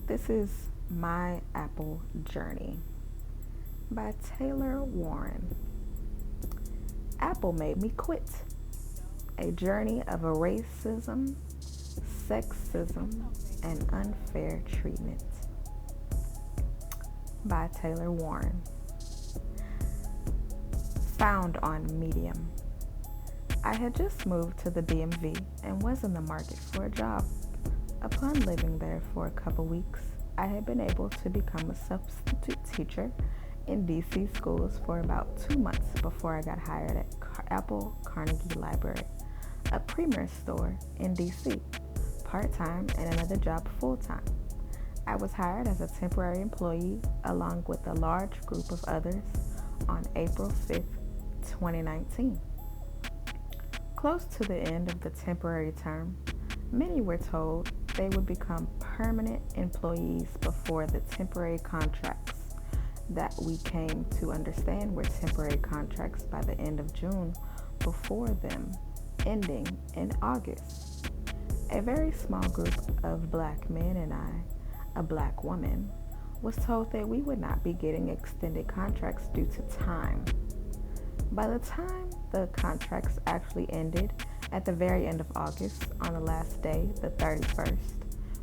This is My Apple Journey by Taylor Warren. Apple made me quit. A journey of racism, sexism, and unfair treatment by Taylor Warren. Found on Medium. I had just moved to the DMV and was in the market for a job. Upon living there for a couple weeks, I had been able to become a substitute teacher in DC schools for about 2 months before I got hired at Apple Carnegie Library, a premier store in DC, part-time and another job full-time. I was hired as a temporary employee along with a large group of others on April 5th, 2019. Close to the end of the temporary term, many were told they would become permanent employees before the temporary contracts that we came to understand were temporary contracts by the end of June, before them ending in August. A very small group of black men and I, a black woman, was told that we would not be getting extended contracts due to time. By the time the contracts actually ended at the very end of August, on the last day, the 31st,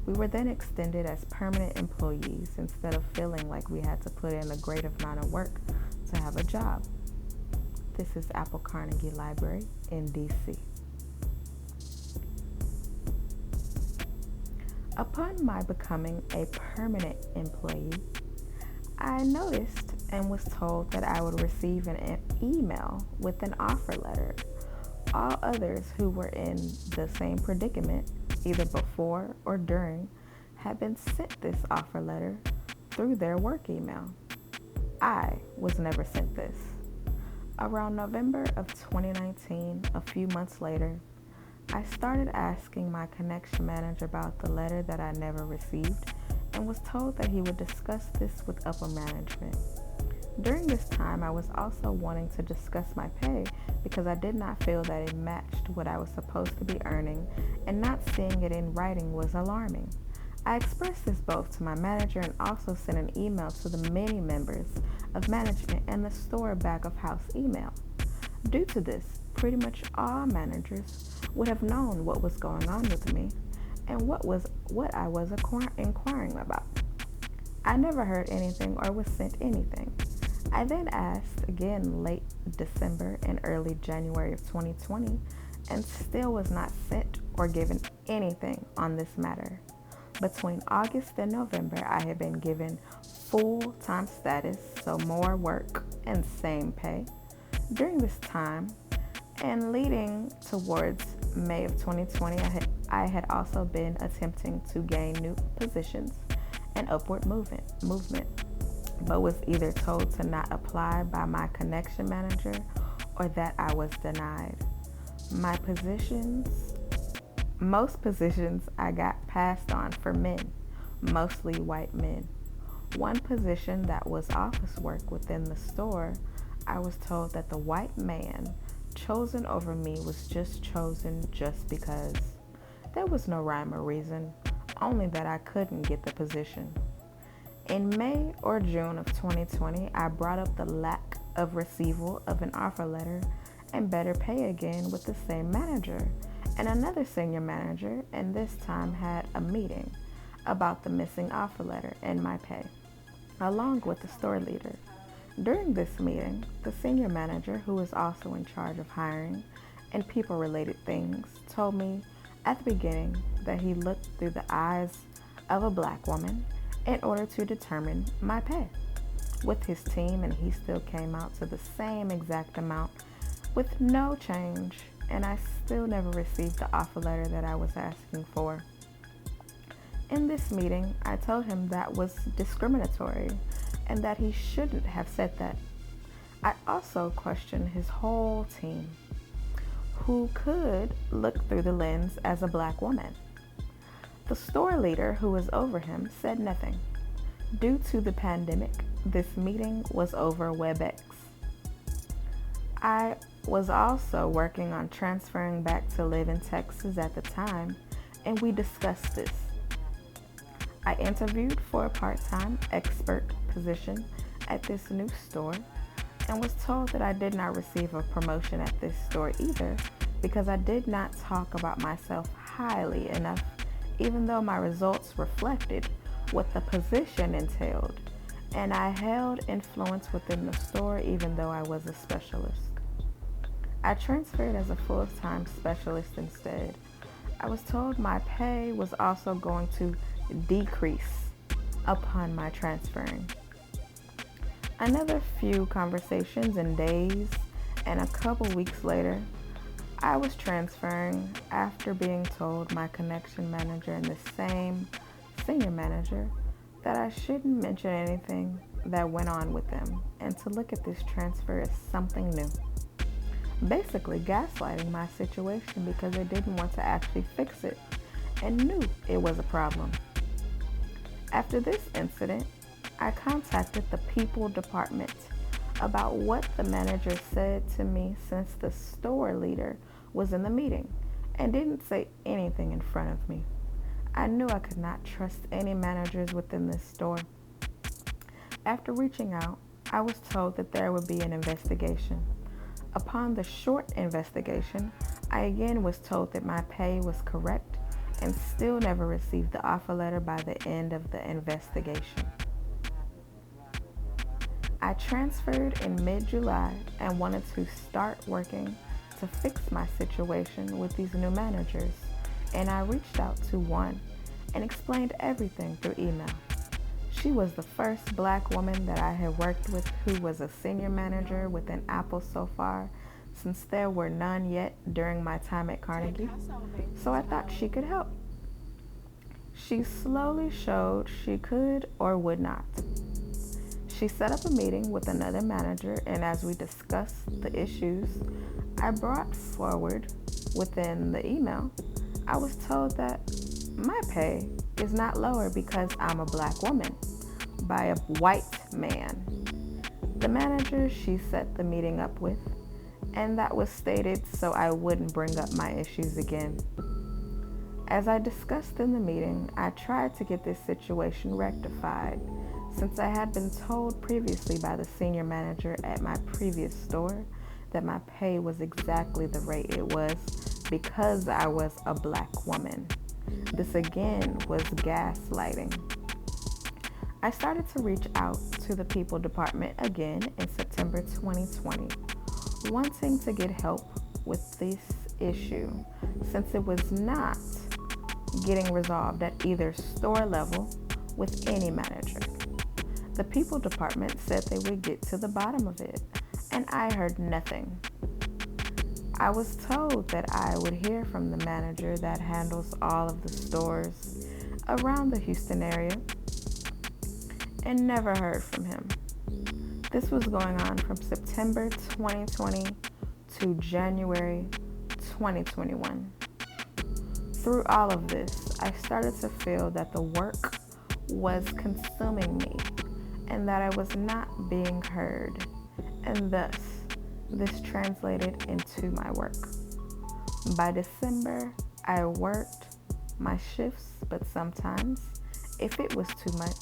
we were then extended as permanent employees instead of feeling like we had to put in a great amount of work to have a job. This is Apple Carnegie Library in DC. Upon my becoming a permanent employee, I noticed and was told that I would receive an email with an offer letter. All others who were in the same predicament, either before or during, had been sent this offer letter through their work email. I was never sent this. Around November of 2019, a few months later, I started asking my connection manager about the letter that I never received and was told that he would discuss this with upper management. During this time, I was also wanting to discuss my pay because I did not feel that it matched what I was supposed to be earning, and not seeing it in writing was alarming. I expressed this both to my manager and also sent an email to the many members of management and the store back of house email. Due to this, pretty much all managers would have known what was going on with me and what I was inquiring about. I never heard anything or was sent anything. I then asked again late December and early January of 2020 and still was not sent or given anything on this matter. Between August and November, I had been given full-time status, so more work and same pay. During this time and leading towards May of 2020, I had also been attempting to gain new positions and upward movement, but was either told to not apply by my connection manager or that I was denied. Most positions I got passed on for men, mostly white men. One position that was office work within the store, I was told that the white man chosen over me was just chosen just because. There was no rhyme or reason, only that I couldn't get the position. In May or June of 2020, I brought up the lack of receival of an offer letter and better pay again with the same manager and another senior manager, and this time had a meeting about the missing offer letter and my pay, along with the store leader. During this meeting, the senior manager, who is also in charge of hiring and people-related things, told me at the beginning that he looked through the eyes of a black woman in order to determine my pay with his team, and he still came out to the same exact amount with no change, and I still never received the offer letter that I was asking for. In this meeting, I told him that was discriminatory and that he shouldn't have said that. I also questioned his whole team, who could look through the lens as a black woman. The store leader, who was over him, said nothing. Due to the pandemic, this meeting was over WebEx. I was also working on transferring back to live in Texas at the time, and we discussed this. I interviewed for a part-time expert position at this new store and was told that I did not receive a promotion at this store either because I did not talk about myself highly enough, even though my results reflected what the position entailed, and I held influence within the store even though I was a specialist. I transferred as a full-time specialist instead. I was told my pay was also going to decrease upon my transferring. Another few conversations and days, and a couple weeks later, I was transferring after being told my connection manager and the same senior manager that I shouldn't mention anything that went on with them and to look at this transfer as something new. Basically gaslighting my situation because they didn't want to actually fix it and knew it was a problem. After this incident, I contacted the people department about what the manager said to me since the store leader was in the meeting and didn't say anything in front of me. I knew I could not trust any managers within this store. After reaching out, I was told that there would be an investigation. Upon the short investigation, I again was told that my pay was correct and still never received the offer letter by the end of the investigation. I transferred in mid-July and wanted to start working to fix my situation with these new managers, and I reached out to one and explained everything through email. She was the first Black woman that I had worked with who was a senior manager within Apple so far, since there were none yet during my time at Carnegie, so I thought she could help. She slowly showed she could or would not. She set up a meeting with another manager, and as we discussed the issues I brought forward within the email, I was told that my pay is not lower because I'm a Black woman by a white man. The manager she set the meeting up with, and that was stated so I wouldn't bring up my issues again. As I discussed in the meeting, I tried to get this situation rectified since I had been told previously by the senior manager at my previous store that my pay was exactly the rate it was because I was a Black woman. This again was gaslighting. I started to reach out to the people department again in September 2020, wanting to get help with this issue since it was not getting resolved at either store level with any manager. The people department said they would get to the bottom of it, and I heard nothing. I was told that I would hear from the manager that handles all of the stores around the Houston area, and never heard from him. This was going on from September 2020 to January 2021. Through all of this, I started to feel that the work was consuming me and that I was not being heard, and thus this translated into my work. By December, I worked my shifts, but sometimes, if it was too much,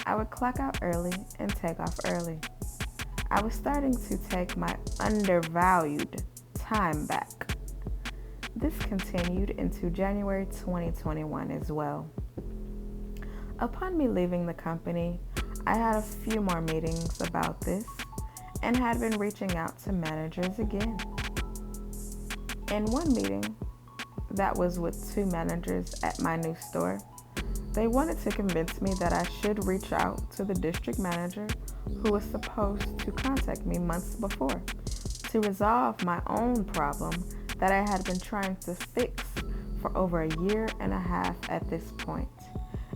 I would clock out early and take off early. I was starting to take my undervalued time back. This continued into January 2021 as well. Upon me leaving the company, I had a few more meetings about this and had been reaching out to managers again. In one meeting that was with two managers at my new store, they wanted to convince me that I should reach out to the district manager who was supposed to contact me months before to resolve my own problem that I had been trying to fix for over a year and a half at this point,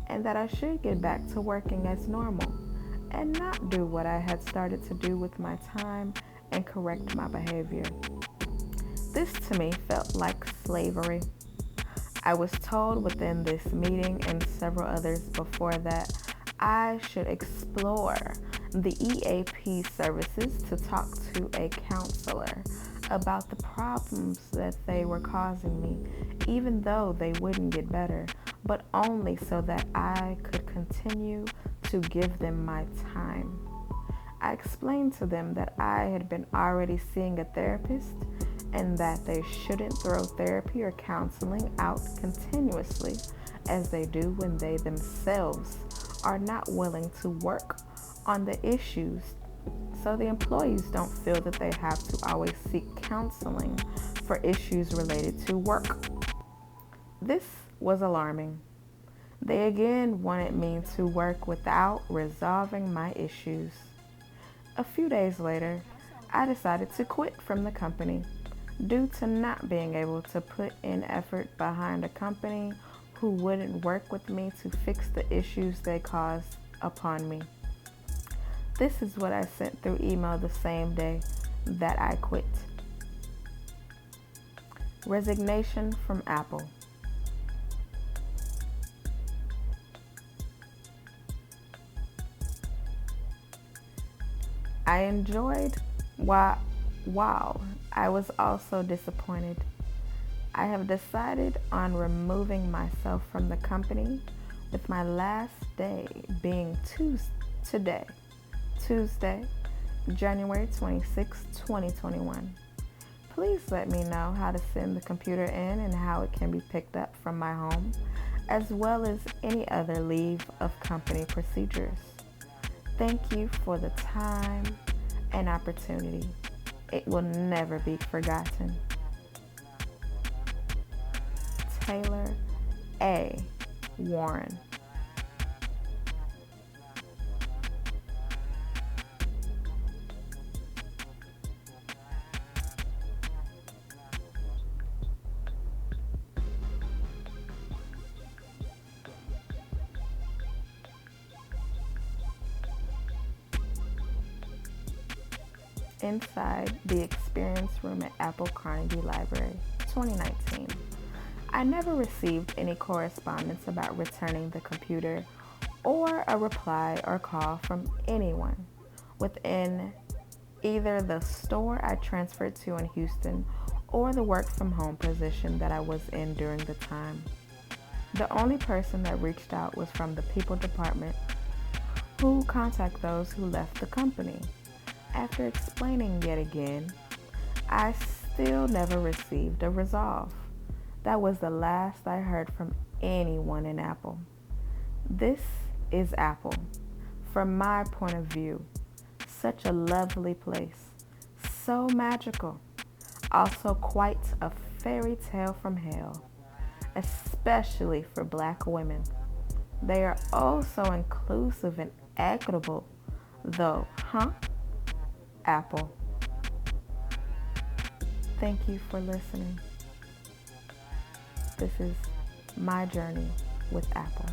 and that I should get back to working as normal and not do what I had started to do with my time and correct my behavior. This to me felt like slavery. I was told within this meeting and several others before that I should explore the EAP services to talk to a counselor about the problems that they were causing me, even though they wouldn't get better but only so that I could continue to give them my time. I explained to them that I had been already seeing a therapist and that they shouldn't throw therapy or counseling out continuously as they do when they themselves are not willing to work on the issues, so the employees don't feel that they have to always seek counseling for issues related to work. This was alarming. They again wanted me to work without resolving my issues. A few days later, I decided to quit from the company due to not being able to put in effort behind a company who wouldn't work with me to fix the issues they caused upon me. This is what I sent through email the same day that I quit. Resignation from Apple. I enjoyed while I was also disappointed. I have decided on removing myself from the company with my last day being Tuesday, January 26, 2021. Please let me know how to send the computer in and how it can be picked up from my home, as well as any other leave of company procedures. Thank you for the time and opportunity. It will never be forgotten. Taylor A. Warren. Inside the Experience Room at Apple Carnegie Library, 2019. I never received any correspondence about returning the computer or a reply or call from anyone within either the store I transferred to in Houston or the work from home position that I was in during the time. The only person that reached out was from the people department, who contact those who left the company. After explaining yet again, I still never received a resolve. That was the last I heard from anyone in Apple. This is Apple. From my point of view, such a lovely place, so magical, also quite a fairy tale from hell, especially for Black women. They are oh so inclusive and equitable, though, huh? Apple. Thank you for listening. This is my journey with Apple.